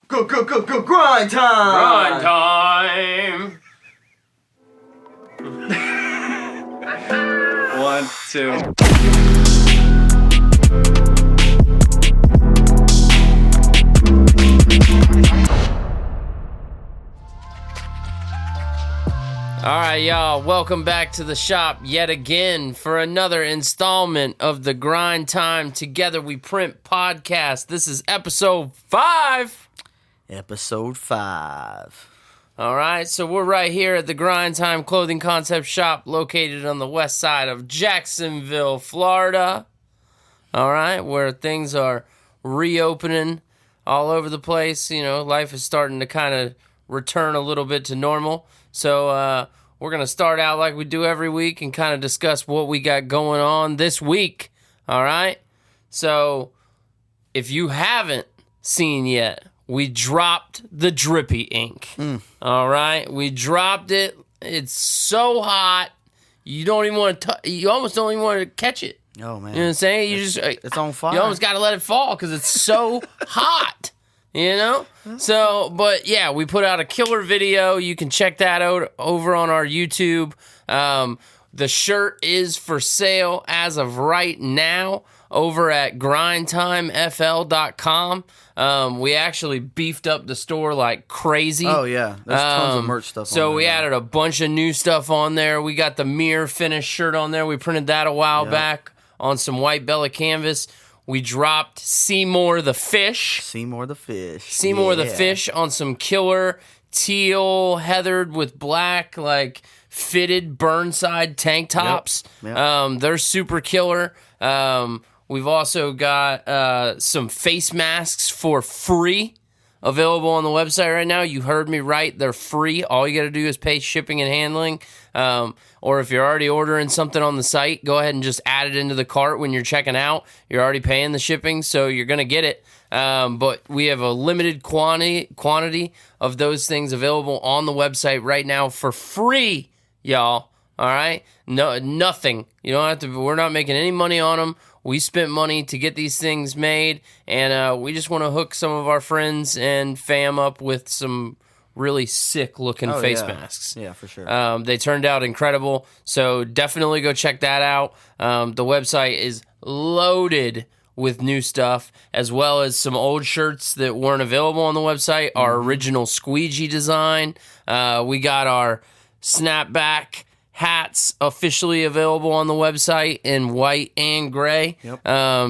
Go, grind time! Grind time! 1, 2. Alright, y'all, welcome back to the shop yet again for another installment of the Grind Time Together We Print podcast. This is episode 5. Episode 5. Alright, so we're right here at the Grind Time Clothing Concept Shop located on the west side of Jacksonville, Florida. Alright, where things are reopening all over the place. You know, life is starting to kind of return a little bit to normal. So, we're going to start out like we do every week and kind of discuss what we got going on this week. All right? So, if you haven't seen yet, we dropped the Drippy Ink. All right? We dropped it. It's so hot. You don't even want to you almost don't even want to catch it. Oh, man. You know what I'm saying? It's on fire. You almost got to let it fall because it's so hot. You know? So, but yeah, we put out a killer video. You can check that out over on our YouTube. The shirt is for sale as of right now over at grindtimefl.com. We actually beefed up the store like crazy. Oh, yeah. There's tons of merch stuff on there. So we added a bunch of new stuff on there. We got the mirror finish shirt on there. We printed that a while back on some white Bella canvas. We dropped Seymour the Fish. Seymour the Fish on some killer teal heathered with black, like fitted Burnside tank tops. Yep. They're super killer. We've also got some face masks for free available on the website right now. You heard me right. They're free. All you got to do is pay shipping and handling. Or if you're already ordering something on the site, go ahead and just add it into the cart when you're checking out. You're already paying the shipping, so you're going to get it. But we have a limited quantity of those things available on the website right now for free, y'all. All right? No, nothing. You don't have to. We're not making any money on them. We spent money to get these things made, and we just want to hook some of our friends and fam up with some really sick-looking face masks. Yeah, for sure. They turned out incredible, so definitely go check that out. The website is loaded with new stuff, as well as some old shirts that weren't available on the website, our original squeegee design. We got our snapback hats officially available on the website in white and gray. Yep.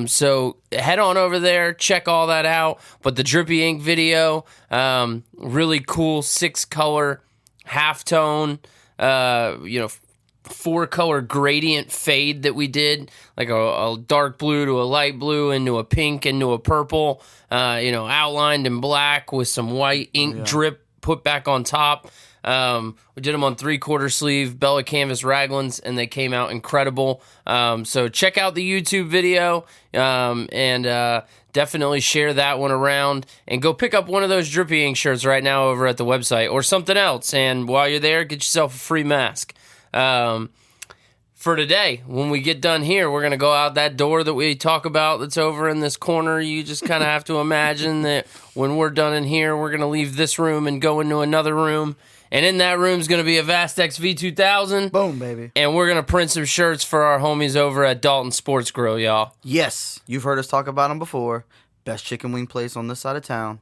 So head on over there, check all that out. But the Drippy Ink video, really cool 6-color halftone, 4-color gradient fade that we did, like a dark blue to a light blue into a pink into a purple, outlined in black with some white ink drip put back on top. We did them on 3/4 sleeve Bella canvas raglans, and they came out incredible. So check out the YouTube video, and definitely share that one around, and go pick up one of those Drippy Ink shirts right now over at the website, or something else. And while you're there, get yourself a free mask. For today, when we get done here, we're going to go out that door that we talk about that's over in this corner. You just kind of have to imagine that when we're done in here, we're going to leave this room and go into another room. And in that room is going to be a Vastex V2000. Boom, baby. And we're going to print some shirts for our homies over at Dalton Sports Grill, y'all. Yes, you've heard us talk about them before. Best chicken wing place on this side of town.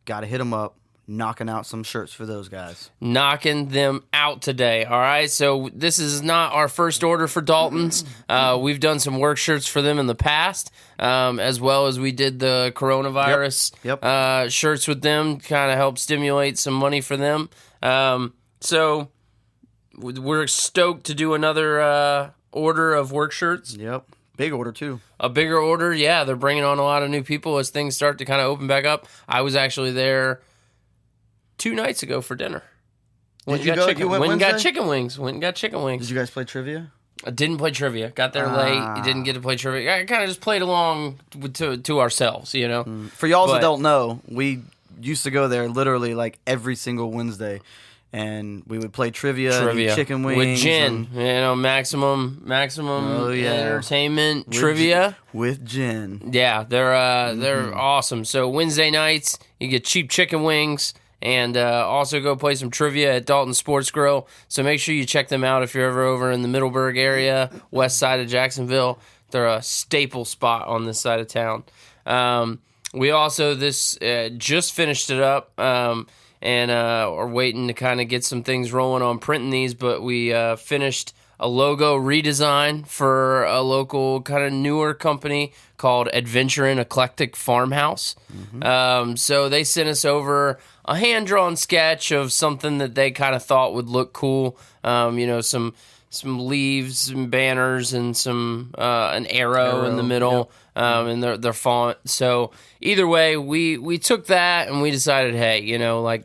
Got to hit them up. Knocking out some shirts for those guys. Knocking them out today, all right? So this is not our first order for Dalton's. We've done some work shirts for them in the past, as well as we did the coronavirus shirts with them, kind of help stimulate some money for them. So we're stoked to do another order of work shirts. Yep. Big order, too. A bigger order, yeah. They're bringing on a lot of new people as things start to kind of open back up. I was actually there 2 nights ago for dinner. Went and got chicken wings. Did you guys play trivia? I didn't play trivia. Got there late. Didn't get to play trivia. I kind of just played along to ourselves, you know. For y'all that don't know, we used to go there literally like every single Wednesday. And we would play trivia. And eat chicken wings. With Jen. Maximum Entertainment trivia. With Jen. Yeah, they're awesome. So Wednesday nights, You get cheap chicken wings, and also go play some trivia at Dalton Sports Grill. So make sure you check them out if you're ever over in the Middleburg area, west side of Jacksonville. They're a staple spot on this side of town. We also just finished it up, and are waiting to kind of get some things rolling on printing these, but we finished a logo redesign for a local kind of newer company called Adventure in Eclectic Farmhouse. So they sent us over a hand-drawn sketch of something that they kind of thought would look cool. Some leaves and banners and some an arrow in the middle, and their font. So either way, we took that and we decided, hey,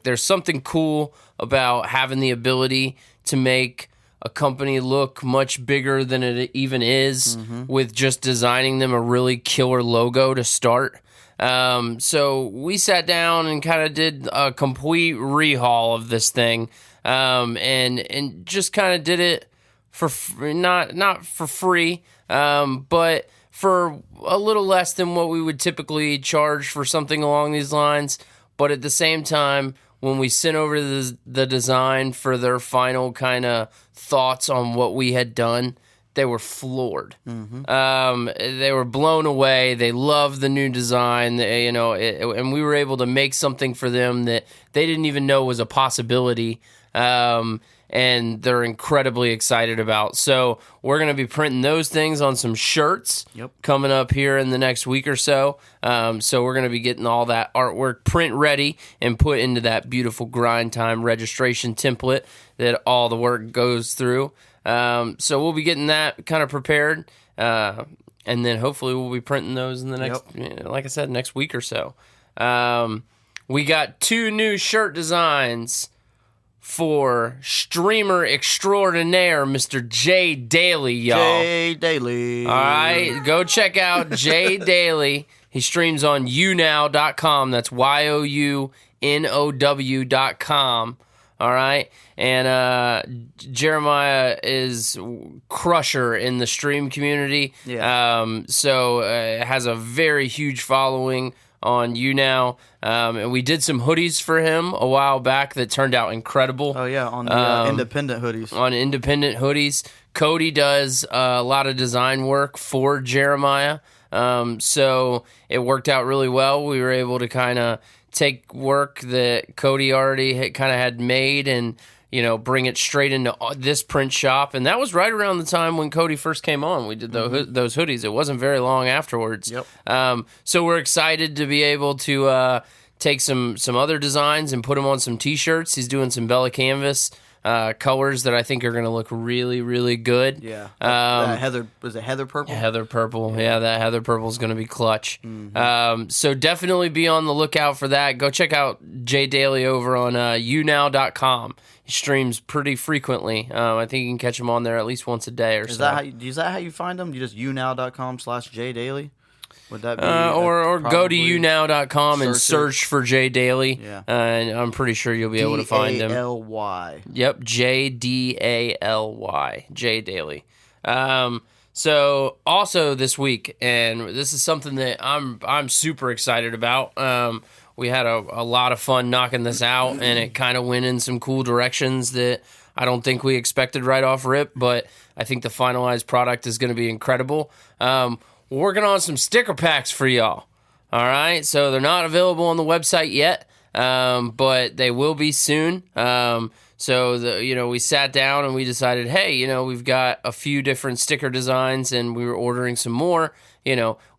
there's something cool about having the ability to make a company look much bigger than it even is with just designing them a really killer logo to start. So we sat down and kind of did a complete rehaul of this thing, and just kind of did it for not for free, but for a little less than what we would typically charge for something along these lines. But at the same time, when we sent over the design for their final kind of thoughts on what we had done, they were floored. They were blown away. They loved the new design, and we were able to make something for them that they didn't even know was a possibility, and they're incredibly excited about. So we're going to be printing those things on some shirts coming up here in the next week or so. So we're going to be getting all that artwork print ready and put into that beautiful grind time registration template that all the work goes through. So we'll be getting that kind of prepared, and then hopefully we'll be printing those in the next, like I said, next week or so. We got 2 new shirt designs for streamer extraordinaire, Mr. Jay Daly, y'all. Jay Daly. All right, go check out Jay Daly. He streams on younow.com. That's younow.com. All right, and Jeremiah is crusher in the stream community. So has a very huge following on YouNow. And we did some hoodies for him a while back that turned out incredible. Oh yeah, on the independent hoodies. On independent hoodies, Cody does a lot of design work for Jeremiah. So it worked out really well. We were able to kind of take work that Cody already kind of had made and bring it straight into this print shop. And that was right around the time when Cody first came on. We did those hoodies. It wasn't very long afterwards. So we're excited to be able to take some other designs and put them on some T-shirts. He's doing some Bella Canvas colors that I think are going to look really, really good. Was it heather purple? Heather purple. Yeah, that heather purple is going to be clutch. So definitely be on the lookout for that. Go check out Jay Daly over on younow.com. He streams pretty frequently. I think you can catch him on there at least once a day or so. Is that how you find him? You just younow.com/jdaily? Would that be or go to younow.com and search for Jay Daly. Yeah. And I'm pretty sure you'll be able to find him. D-A-L-Y. Yep, J-D-A-L-Y. Jay Daly. So also this week, and this is something that I'm super excited about. We had a lot of fun knocking this out, and it kind of went in some cool directions that I don't think we expected right off rip, but I think the finalized product is going to be incredible. We're working on some sticker packs for y'all. All right, so they're not available on the website yet, but they will be soon. So we sat down and we decided, hey, we've got a few different sticker designs, and we were ordering some more.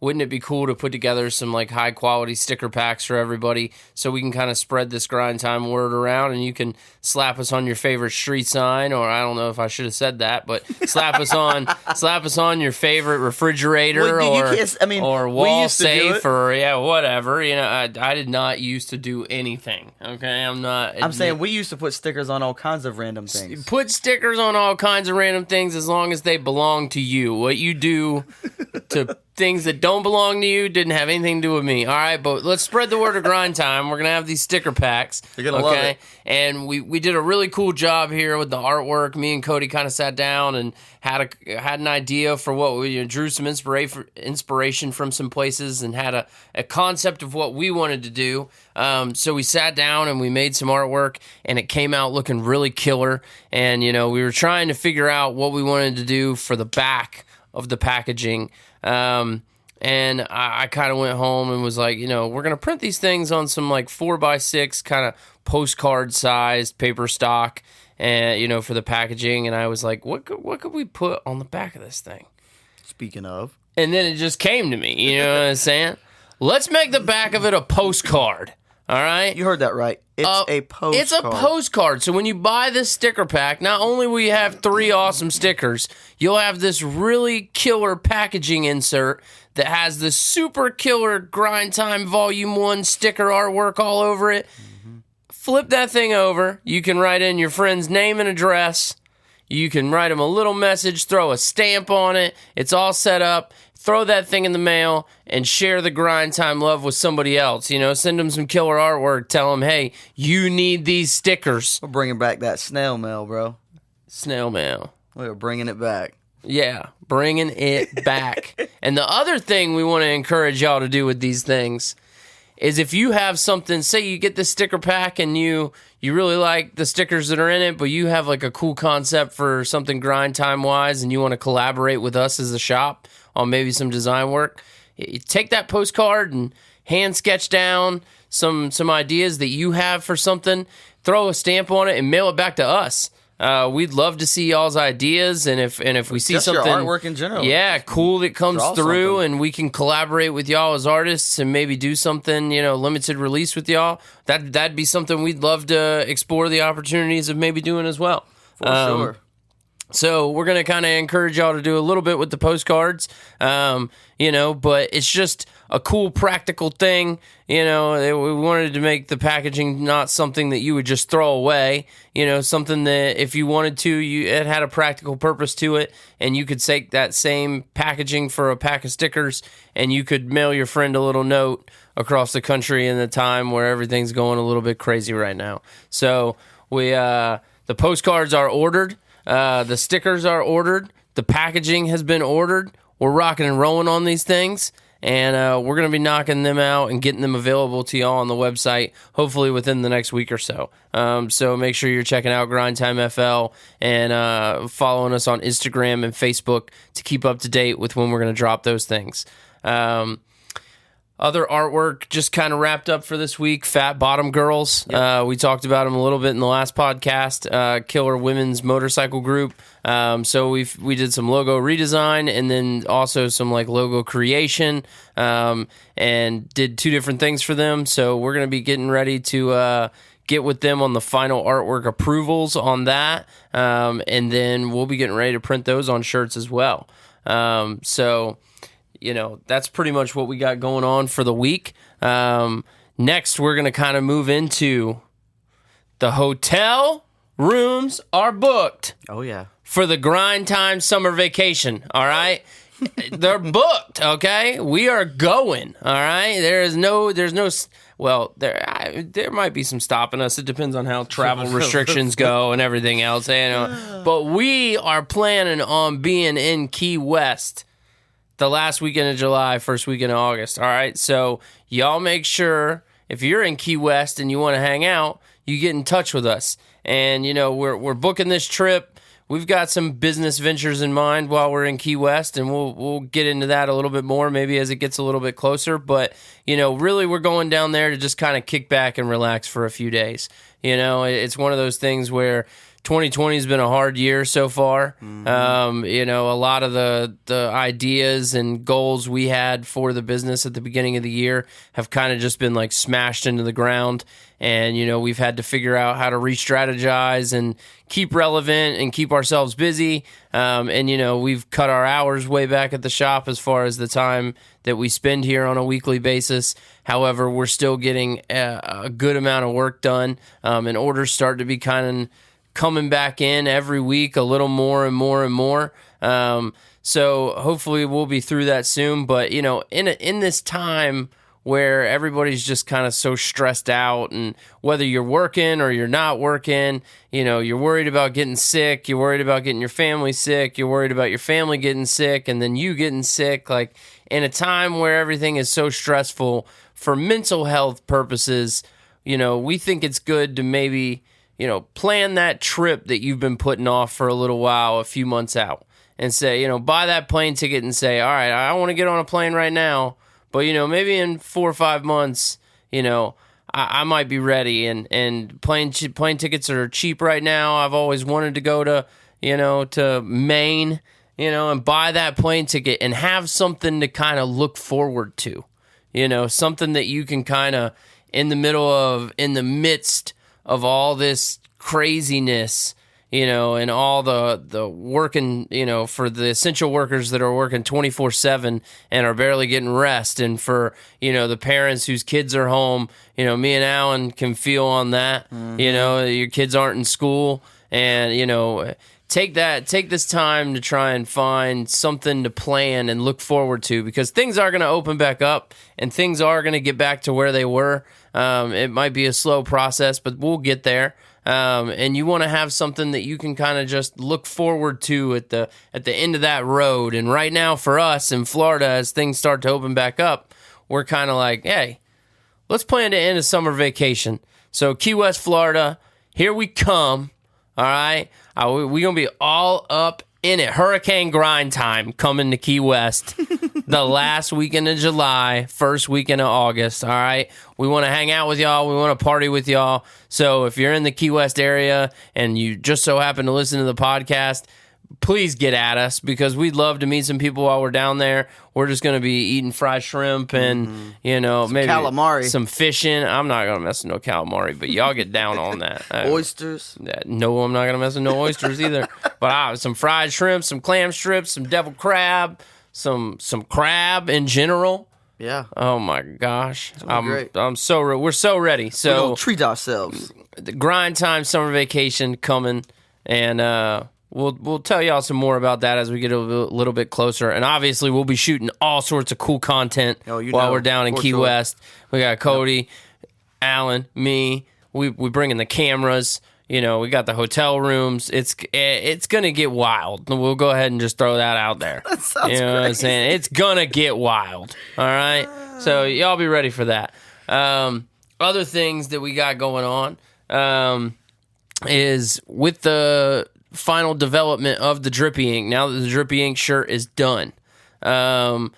Wouldn't it be cool to put together some high quality sticker packs for everybody so we can kind of spread this grind time word around, and you can slap us on your favorite street sign, or I don't know if I should have said that, but slap us on your favorite refrigerator or wall safe or whatever. I did not used to do anything. Okay, I'm saying we used to put stickers on all kinds of random things. Put stickers on all kinds of random things as long as they belong to you. What you do to things that Don't belong to you. Didn't have anything to do with me. All right, but let's spread the word of Grind Time. We're going to have these sticker packs. You're going to love it. And we did a really cool job here with the artwork. Me and Cody kind of sat down and had an idea for what we drew some inspiration from some places and had a concept of what we wanted to do. So we sat down and we made some artwork, and it came out looking really killer. And, we were trying to figure out what we wanted to do for the back of the packaging. And I kind of went home and was like, we're going to print these things on some like 4x6 kind of postcard sized paper stock, and, for the packaging. And I was like, what could we put on the back of this thing? Speaking of. And then it just came to me, you know what I'm saying? Let's make the back of it a postcard. All right? You heard that right. It's a postcard. It's a postcard. So when you buy this sticker pack, not only will you have 3 awesome stickers, you'll have this really killer packaging insert that has the super killer Grind Time Volume 1 sticker artwork all over it. Mm-hmm. Flip that thing over. You can write in your friend's name and address. You can write them a little message, throw a stamp on it. It's all set up. Throw that thing in the mail and share the Grind Time love with somebody else. Send them some killer artwork. Tell them, hey, you need these stickers. We're bringing back that snail mail, bro. Snail mail. We're bringing it back. Yeah, bringing it back. And the other thing we want to encourage y'all to do with these things is if you have something, say you get this sticker pack and you really like the stickers that are in it, but you have like a cool concept for something Grind Time wise and you want to collaborate with us as a shop on maybe some design work, you take that postcard and hand sketch down some ideas that you have for something, throw a stamp on it and mail it back to us. We'd love to see y'all's ideas, and if we see just something, your artwork in general, cool that comes through, something. And we can collaborate with y'all as artists and maybe do something, limited release with y'all. That'd be something we'd love to explore the opportunities of maybe doing as well. For sure. So we're gonna kind of encourage y'all to do a little bit with the postcards, but it's just a cool practical thing. We wanted to make the packaging not something that you would just throw away. Something that if you wanted to, it had a practical purpose to it, and you could take that same packaging for a pack of stickers, and you could mail your friend a little note across the country in the time where everything's going a little bit crazy right now. So the postcards are ordered. The stickers are ordered. The packaging has been ordered. We're rocking and rolling on these things, and we're going to be knocking them out and getting them available to y'all on the website, hopefully within the next week or so. So make sure you're checking out Grind Time FL and following us on Instagram and Facebook to keep up to date with when we're going to drop those things. Other artwork just kind of wrapped up for this week. Fat Bottom Girls. Yep. We talked about them a little bit in the last podcast. Killer women's motorcycle group. So we did some logo redesign and then also some like logo creation, and did 2 different things for them. So we're going to be getting ready to get with them on the final artwork approvals on that. And then we'll be getting ready to print those on shirts as well. That's pretty much what we got going on for the week. Next, we're going to kind of move into the hotel rooms are booked. Oh, yeah. For the Grind Time summer vacation, all right? They're booked, okay? We are going, all right? There might be some stopping us. It depends on how travel restrictions go and everything else, But we are planning on being in Key West the last weekend of July, first weekend of August. All right, so y'all make sure if you're in Key West and you want to hang out, you get in touch with us. And we're booking this trip. We've got some business ventures in mind while we're in Key West, and we'll get into that a little bit more maybe as it gets a little bit closer. But really, we're going down there to just kind of kick back and relax for a few days. It's one of those things where 2020 has been a hard year so far. Mm-hmm. A lot of the ideas and goals we had for the business at the beginning of the year have kind of just been like smashed into the ground. And, we've had to figure out how to re-strategize and keep relevant and keep ourselves busy. We've cut our hours way back at the shop as far as the time that we spend here on a weekly basis. However, we're still getting a good amount of work done, and orders start to be kind coming back in every week a little more and more and more. So hopefully we'll be through that soon. But, you know, in this time where everybody's just kind of so stressed out, and whether you're working or you're not working, you know, you're worried about getting sick, you're worried about getting your family sick, you're worried about your family getting sick, and then you getting sick. Like, in a time where everything is so stressful, for mental health purposes, you know, we think it's good to maybe, you know, plan that trip that you've been putting off for a little while, a few months out, and say, you know, buy that plane ticket and say, all right, I want to get on a plane right now, but, you know, maybe in 4 or 5 months, you know, I might be ready. And plane tickets are cheap right now. I've always wanted to go to, you know, to Maine, you know, and buy that plane ticket and have something to kind of look forward to, you know, something that you can kind of, in the midst of all this craziness, you know, and all the working, you know, for the essential workers that are working 24/7 and are barely getting rest, and for, you know, the parents whose kids are home, you know, me and Alan can feel on that. You know, your kids aren't in school, and, you know, take this time to try and find something to plan and look forward to, because things are going to open back up and things are going to get back to where they were. It might be a slow process, but we'll get there. And you want to have something that you can kind of just look forward to at the end of that road. And right now for us in Florida, as things start to open back up, we're kind of like, hey, let's plan to end a summer vacation. So Key West, Florida, here we come. All right. We're going to be all up in it. Hurricane grind time coming to Key West. The last weekend of July, first weekend of August. All right. We want to hang out with y'all. We want to party with y'all. So if you're in the Key West area and you just so happen to listen to the podcast, please get at us, because we'd love to meet some people while we're down there. We're just going to be eating fried shrimp and, you know, some maybe calamari, some fishing. I'm not going to mess with no calamari, but y'all get down on that. Oysters. No, I'm not going to mess with no oysters either. But some fried shrimp, some clam strips, some devil crab, some crab in general. Yeah. Oh my gosh. Great. We're so ready. So we're gonna treat ourselves. The grind time summer vacation coming, and we'll tell y'all some more about that as we get a little bit closer. And obviously we'll be shooting all sorts of cool content while we're down in Key West. We got Cody, Alan, me. We bring in the cameras. You know, we got the hotel rooms. It's gonna get wild. We'll go ahead and just throw that out there. That sounds you know crazy. what I'm saying? It's gonna get wild. All right. So y'all be ready for that. Other things that we got going on is with the final development of the Drippy Ink. Now that the Drippy Ink shirt is done, we're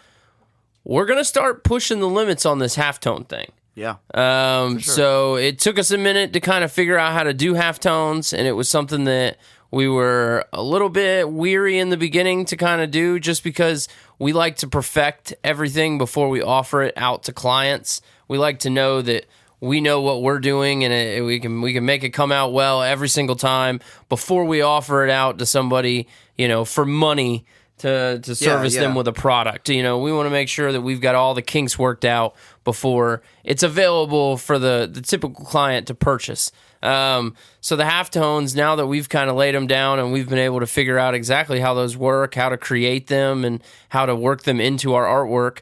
gonna start pushing the limits on this halftone thing. Yeah. Sure. So it took us a minute to kind of figure out how to do halftones, and it was something that we were a little bit weary in the beginning to kind of do, just because we like to perfect everything before we offer it out to clients. We like to know that we know what we're doing, and we can make it come out well every single time before we offer it out to somebody, you know, for money to service them with a product. You know, we want to make sure that we've got all the kinks worked out before it's available for the typical client to purchase. So the halftones, now that we've kind of laid them down and we've been able to figure out exactly how those work, how to create them, and how to work them into our artwork,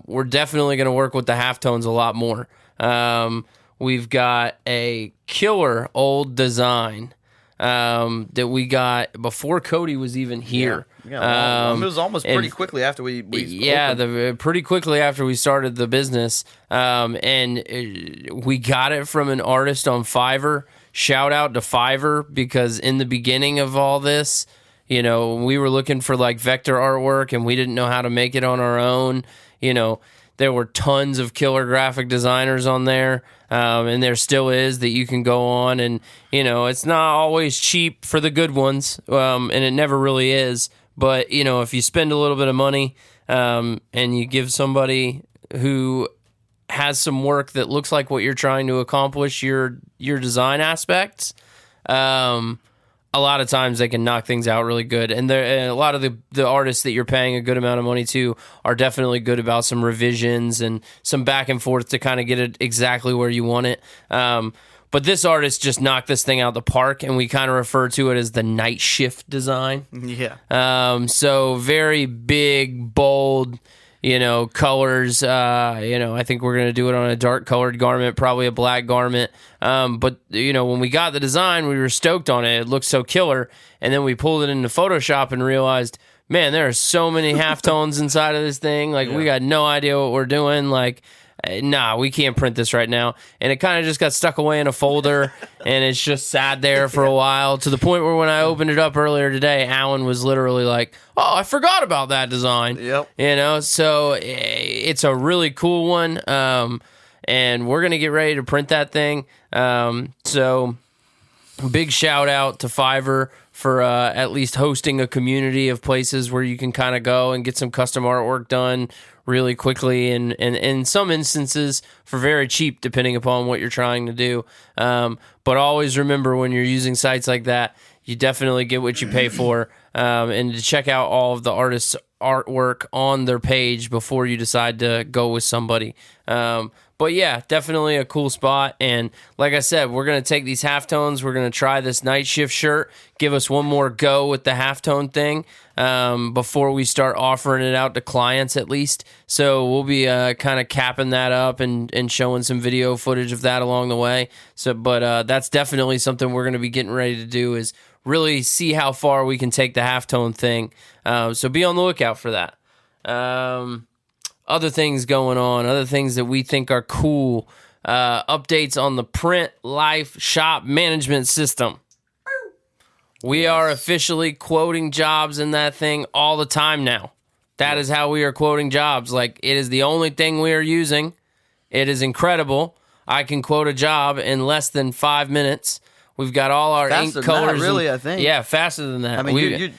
we're definitely going to work with the halftones a lot more. We've got a killer old design that we got before Cody was even here. Yeah, it was almost pretty quickly after we pretty quickly after we started the business, and we got it from an artist on Fiverr. Shout out to Fiverr, because in the beginning of all this, you know, we were looking for like vector artwork and we didn't know how to make it on our own. You know, there were tons of killer graphic designers on there, and there still is, that you can go on, and, you know, it's not always cheap for the good ones, and it never really is. But, you know, if you spend a little bit of money and you give somebody who has some work that looks like what you're trying to accomplish, your design aspects, a lot of times they can knock things out really good. And a lot of the artists that you're paying a good amount of money to are definitely good about some revisions and some back and forth to kind of get it exactly where you want it. But this artist just knocked this thing out the park, and we kind of refer to it as the night shift design. Yeah. So very big, bold, colors. I think we're going to do it on a dark colored garment, probably a black garment. But when we got the design, we were stoked on it. It looked so killer. And then we pulled it into Photoshop and realized, man, there are so many halftones inside of this thing. Like, we got no idea what we're doing. Like, nah, we can't print this right now. And it kind of just got stuck away in a folder, and it's just sat there for a while, to the point where when I opened it up earlier today, Alan was literally like, oh, I forgot about that design. Yep. So it's a really cool one, and we're going to get ready to print that thing. So big shout out to Fiverr for at least hosting a community of places where you can kind of go and get some custom artwork done really quickly, and in some instances for very cheap, depending upon what you're trying to do. But always remember, when you're using sites like that, you definitely get what you pay for, and to check out all of the artists' artwork on their page before you decide to go with somebody. But yeah, definitely a cool spot. And like I said, we're going to take these halftones. We're going to try this night shift shirt, give us one more go with the halftone thing before we start offering it out to clients, at least. So we'll be kind of capping that up and showing some video footage of that along the way. But that's definitely something we're going to be getting ready to do, is really see how far we can take the halftone thing. So be on the lookout for that. Other things going on, other things that we think are cool. Updates on the Print Life shop management system. We are officially quoting jobs in that thing all the time now. That is how we are quoting jobs. Like, it is the only thing we are using. It is incredible. I can quote a job in less than 5 minutes. We've got all our Faster ink colors. I think. Yeah, faster than that. I mean,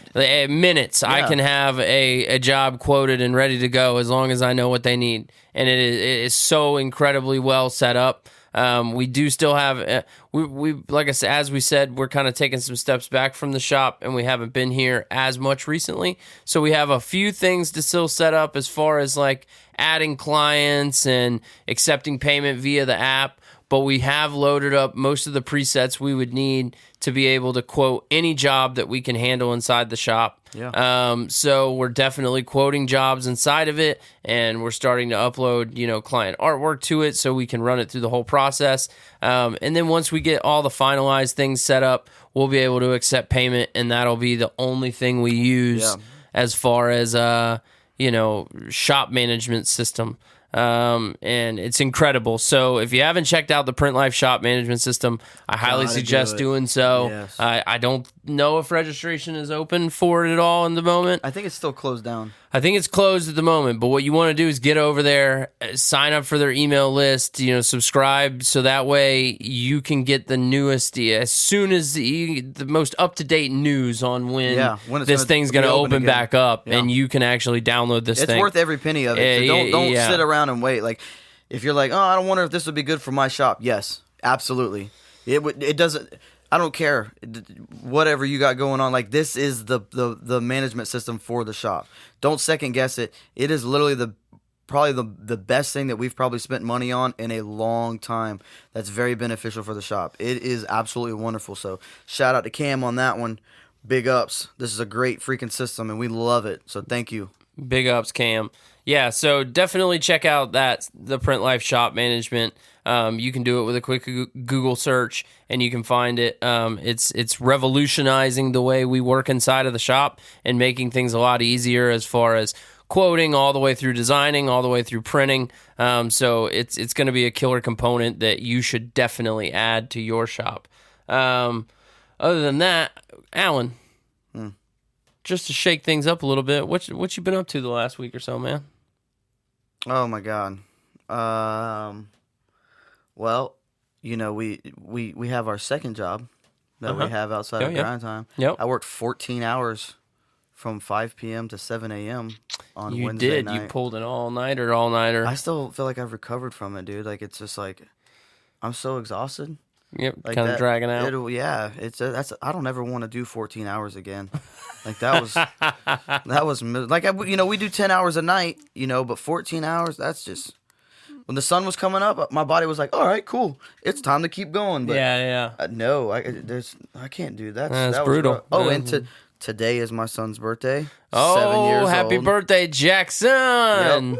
minutes. Yeah. I can have a job quoted and ready to go as long as I know what they need. And it is so incredibly well set up. We do still have, we like I said, as we said, we're kind of taking some steps back from the shop, and we haven't been here as much recently. So we have a few things to still set up, as far as like adding clients and accepting payment via the app. But we have loaded up most of the presets we would need to be able to quote any job that we can handle inside the shop. Yeah. So we're definitely quoting jobs inside of it, and we're starting to upload, client artwork to it so we can run it through the whole process. And then once we get all the finalized things set up, we'll be able to accept payment, and that'll be the only thing we use as far as, shop management system. And it's incredible. So if you haven't checked out the Print Life shop management system, I highly suggest doing so. Yes. I don't know if registration is open for it at all in the moment. I think it's still closed down. I think it's closed at the moment, but what you want to do is get over there, sign up for their email list, subscribe, so that way you can get the newest, as soon as the most up-to-date news on when this thing's going to open back up, and you can actually download this thing. It's worth every penny of it. So don't sit around and wait. Like, if you're like, oh, I don't wonder if this would be good for my shop. Yes, absolutely. It doesn't. I don't care. Whatever you got going on, like, this is the management system for the shop. Don't second guess it. It is literally probably the best thing that we've probably spent money on in a long time. That's very beneficial for the shop. It is absolutely wonderful. So shout out to Cam on that one. Big ups. This is a great freaking system, and we love it. So thank you. Big ups, Cam. Yeah, so definitely check out the Print Life shop management. You can do it with a quick Google search, and you can find it. It's revolutionizing the way we work inside of the shop and making things a lot easier, as far as quoting, all the way through designing, all the way through printing. So it's going to be a killer component that you should definitely add to your shop. Other than that, Alan, just to shake things up a little bit, what you been up to the last week or so, man? Oh my God. Well, we have our second job that we have outside of grind time. Yep. I worked 14 hours from 5 p.m. to 7 a.m. on Wednesday night. You pulled an all-nighter. I still feel like I've recovered from it, dude. Like, it's just like, I'm so exhausted. Yep, like kind of dragging out. I don't ever want to do 14 hours again. Like that was like we do 10 hours a night, but 14 hours, that's just. When the sun was coming up, my body was like, "All right, cool, it's time to keep going." But no, I can't do that. That's that brutal. Rough. Oh, and today is my son's birthday. Oh, 7 years happy old. birthday, Jackson! Yep.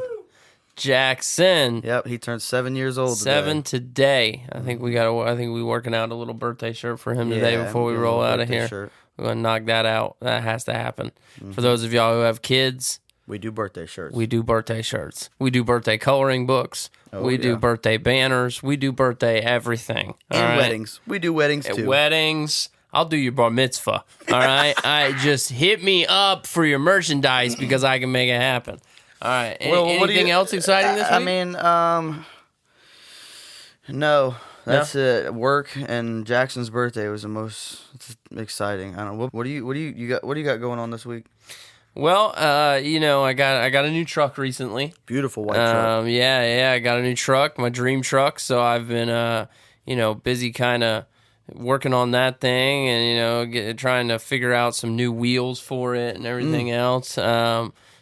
Jackson. Yep, he turned 7 years old. 7 today. I think we working out a little birthday shirt for him today before we roll out of here. Shirt. We're gonna knock that out. That has to happen. Mm-hmm. For those of y'all who have kids. We do birthday shirts. We do birthday shirts. We do birthday coloring books. We do birthday banners. We do birthday everything. And weddings. We do weddings too. Weddings. I'll do your bar mitzvah. All right. Just hit me up for your merchandise because I can make it happen. All right. Anything else exciting this week? I mean, no. That's it. Work and Jackson's birthday was the most exciting. I don't know. What do you got going on this week? Well, I got a new truck recently. Beautiful white truck. I got a new truck, my dream truck. So I've been, busy kind of working on that thing and, trying to figure out some new wheels for it and everything else.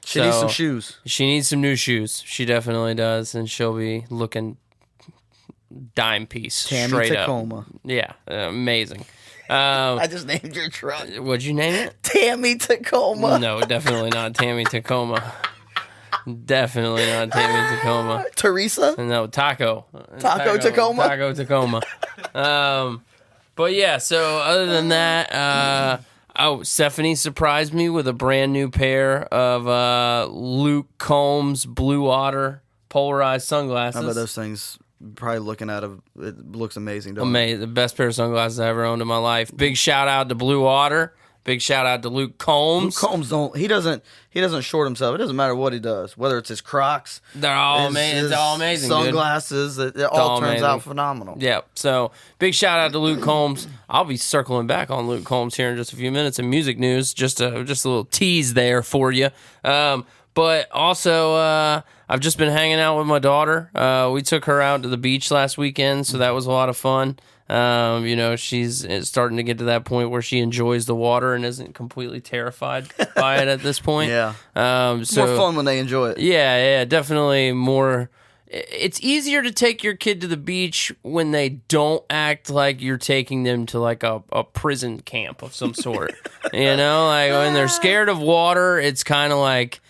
She needs some shoes. She needs some new shoes. She definitely does. And she'll be looking dime piece straight Tacoma. Up. Yeah, amazing. I just named your truck. What'd you name it? Tammy Tacoma. No, definitely not Tammy Tacoma. Definitely not Tammy Tacoma. Teresa? No, Taco Tacoma? Taco Tacoma. But yeah, so other than that, Stephanie surprised me with a brand new pair of Luke Combs Blue Otter polarized sunglasses. How about those things? Probably looking at it looks amazing. Amazing, the best pair of sunglasses I ever owned in my life. Big shout out to Blue Otter. Big shout out to Luke Combs. Luke Combs he doesn't short himself. It doesn't matter what he does, whether it's his Crocs. They're all amazing. It's all amazing. Sunglasses. It all turns out phenomenal. Yeah. So big shout out to Luke Combs. I'll be circling back on Luke Combs here in just a few minutes in music news. Just a little tease there for you. But also, I've just been hanging out with my daughter. We took her out to the beach last weekend, so that was a lot of fun. She's starting to get to that point where she enjoys the water and isn't completely terrified by it at this point. Yeah. More fun when they enjoy it. Yeah, definitely more. It's easier to take your kid to the beach when they don't act like you're taking them to like a prison camp of some sort. Like when they're scared of water, it's kind of like,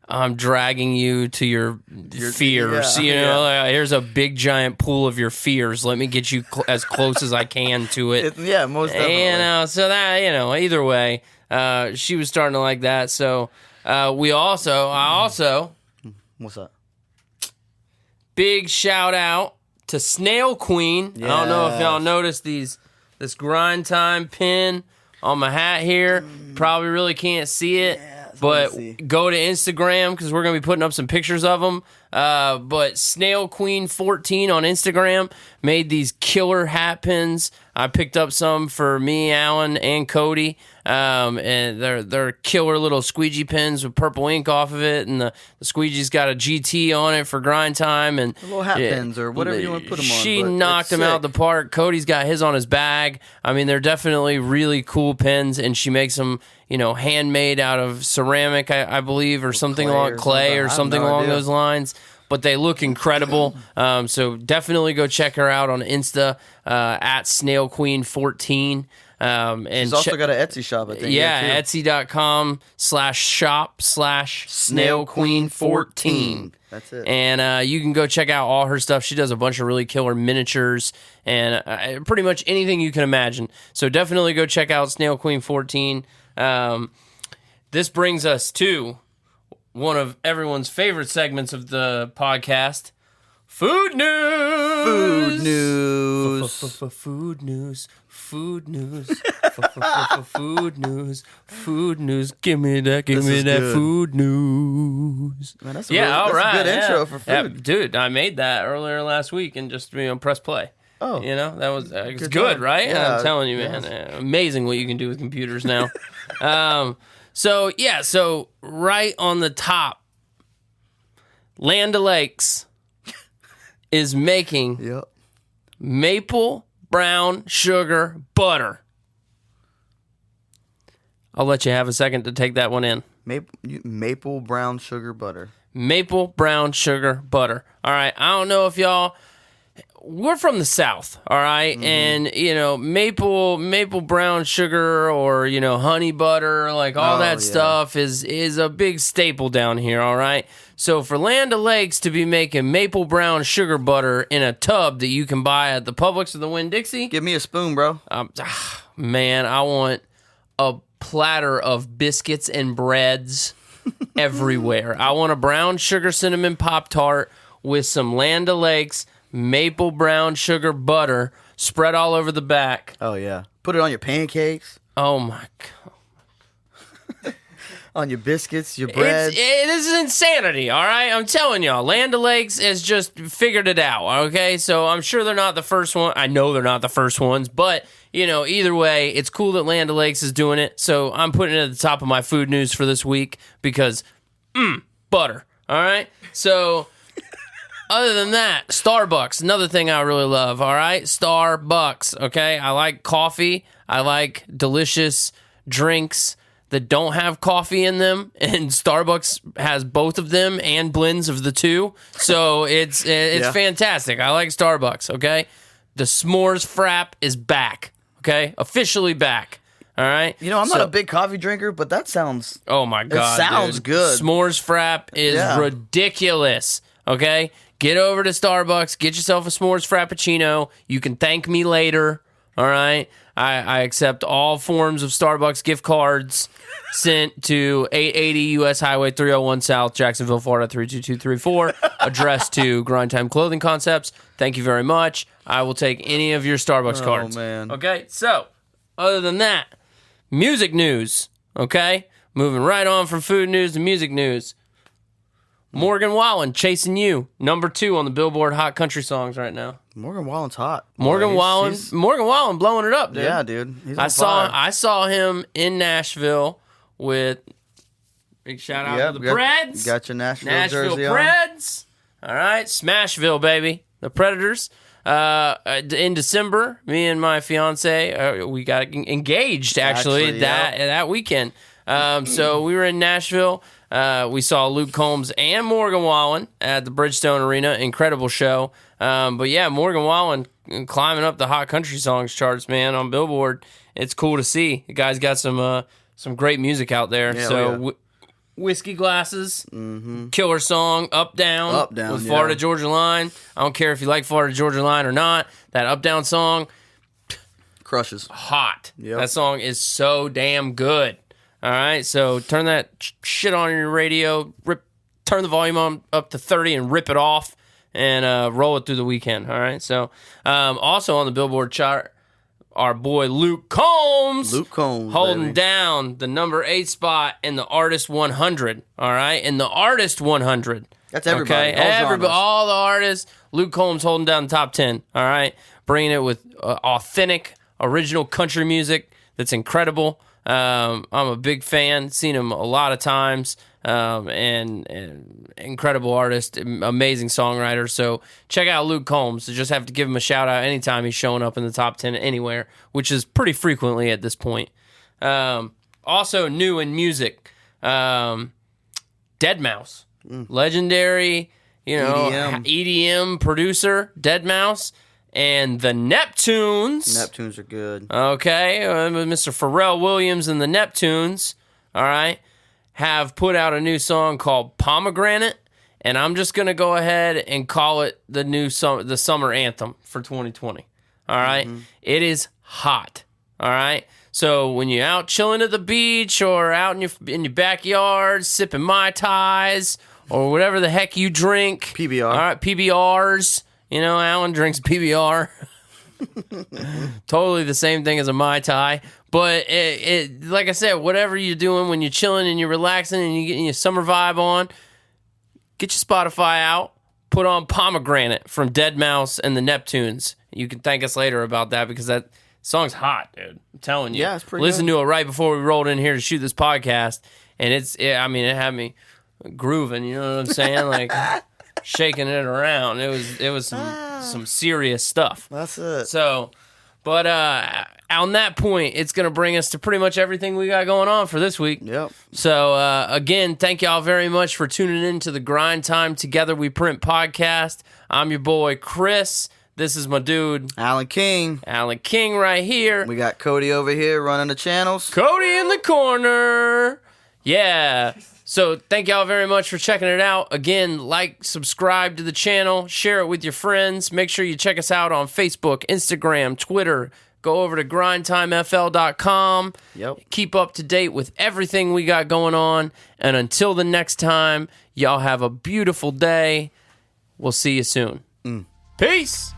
I'm dragging you to your fears. Like, here's a big giant pool of your fears. Let me get you as close as I can to it. Most definitely. So that either way, she was starting to like that. So I also. What's up? Big shout out to Snail Queen. Yes. I don't know if y'all noticed this grind time pin on my hat here. Probably really can't see it. Yeah. But go to Instagram because we're going to be putting up some pictures of them. But Snail Queen 14 on Instagram made these killer hat pins. I picked up some for me, Alan, and Cody. And they're killer little squeegee pins with purple ink off of it. And the squeegee's got a GT on it for grind time. And little hat pins or whatever you want to put them on. She knocked them out the park. Cody's got his on his bag. I mean, they're definitely really cool pins. And she makes them, handmade out of ceramic, I believe, or something along clay or something along those lines. But they look incredible. So definitely go check her out on Insta at Snail Queen 14. And she's also got an Etsy shop, I think. Yeah, Etsy.com/shop/Snail Queen 14. That's it. And you can go check out all her stuff. She does a bunch of really killer miniatures and pretty much anything you can imagine. So definitely go check out Snail Queen 14. This brings us to one of everyone's favorite segments of the podcast, Food News. Food News. Food News. Food News. Food News. Food News. Give me that food news. Man, that's a good intro for food. Yeah, dude, I made that earlier last week and just press play. Oh. That was it's good, right? Yeah, I'm telling you, man. Amazing what you can do with computers now. So right on the top, Land O'Lakes is making maple brown sugar butter. I'll let you have a second to take that one in. Maple brown sugar butter. Maple brown sugar butter. All right. I don't know if y'all... We're from the South, all right? And, maple brown sugar or, honey butter, like all that stuff is a big staple down here, all right? So for Land O'Lakes to be making maple brown sugar butter in a tub that you can buy at the Publix or the Winn-Dixie... Give me a spoon, bro. Man, I want a platter of biscuits and breads everywhere. I want a brown sugar cinnamon Pop-Tart with some Land O'Lakes maple brown sugar butter spread all over the back. Oh, yeah. Put it on your pancakes. Oh, my God. On your biscuits, your bread. This is insanity, all right? I'm telling y'all. Land O'Lakes has just figured it out, okay? So I'm sure they're not the first one. I know they're not the first ones, but, either way, it's cool that Land O'Lakes is doing it. So I'm putting it at the top of my food news for this week because, butter, all right? So... Other than that, Starbucks, another thing I really love, all right? Starbucks, okay? I like coffee. I like delicious drinks that don't have coffee in them, and Starbucks has both of them and blends of the two. So it's fantastic. I like Starbucks, okay? The s'mores frap is back, okay? Officially back. All right. I'm not a big coffee drinker, but that sounds... Oh, my God, it sounds good. S'mores frap is ridiculous, okay? Get over to Starbucks, get yourself a s'mores frappuccino. You can thank me later, all right? I accept all forms of Starbucks gift cards sent to 880 U.S. Highway 301 South, Jacksonville, Florida, 32234, addressed to Grind Time Clothing Concepts. Thank you very much. I will take any of your Starbucks cards. Oh, man. Okay, so, other than that, music news, okay? Moving right on from food news to music news. Morgan Wallen, Chasing You, number 2 on the Billboard Hot Country Songs right now. Morgan Wallen's hot. Morgan Wallen blowing it up, dude. Yeah, dude. He's on fire. I saw him in Nashville with big shout out to the Preds. Got your Nashville jersey on. Preds. All right, Smashville, baby. The Predators. In December, me and my fiance, we got engaged actually that weekend. So we were in Nashville. We saw Luke Combs and Morgan Wallen at the Bridgestone Arena. Incredible show. But yeah, Morgan Wallen climbing up the Hot Country Songs charts, man, on Billboard. It's cool to see. The guy's got some great music out there. Yeah, Whiskey Glasses, killer song, Up Down with Florida Georgia Line. I don't care if you like Florida Georgia Line or not. That Up Down song crushes. Hot. Yep. That song is so damn good. All right, so turn that shit on your radio, turn the volume on up to 30 and rip it off and roll it through the weekend, all right? So also on the Billboard chart, our boy Luke Combs. Holding down the number 8 spot in the Artist 100, all right? In the Artist 100. That's everybody. Okay? All the artists. Luke Combs holding down the top 10, all right? Bringing it with authentic, original country music that's incredible. I'm a big fan, seen him a lot of times, and incredible artist, amazing songwriter. So check out Luke Combs. You just have to give him a shout out anytime he's showing up in the top 10 anywhere, which is pretty frequently at this point. Also new in music, Deadmau5, legendary, EDM producer, Deadmau5. And the Neptunes. Neptunes are good. Okay. Mr. Pharrell Williams and the Neptunes, all right, have put out a new song called Pomegranate. And I'm just going to go ahead and call it the summer anthem for 2020. All right. It is hot. All right. So when you're out chilling at the beach or out in your backyard sipping Mai Tais or whatever the heck you drink. PBR. All right. PBRs. Alan drinks PBR. Totally the same thing as a Mai Tai. But, it like I said, whatever you're doing when you're chilling and you're relaxing and you're getting your summer vibe on, get your Spotify out, put on Pomegranate from Deadmau5 and the Neptunes. You can thank us later about that because that song's hot, dude. I'm telling you. Yeah, it's pretty Listen good. to it right before we rolled in here to shoot this podcast, and it had me grooving, you know what I'm saying? Like... shaking it around. It was some serious stuff. That's it. So, But on that point, it's going to bring us to pretty much everything we got going on for this week. Yep. So, again, thank y'all very much for tuning in to the Grind Time Together We Print podcast. I'm your boy, Chris. This is my dude, Alan King. Alan King right here. We got Cody over here running the channels. Cody in the corner. Yeah. So thank y'all very much for checking it out. Again, like, subscribe to the channel, share it with your friends. Make sure you check us out on Facebook, Instagram, Twitter. Go over to grindtimefl.com. Yep. Keep up to date with everything we got going on. And until the next time, y'all have a beautiful day. We'll see you soon. Peace.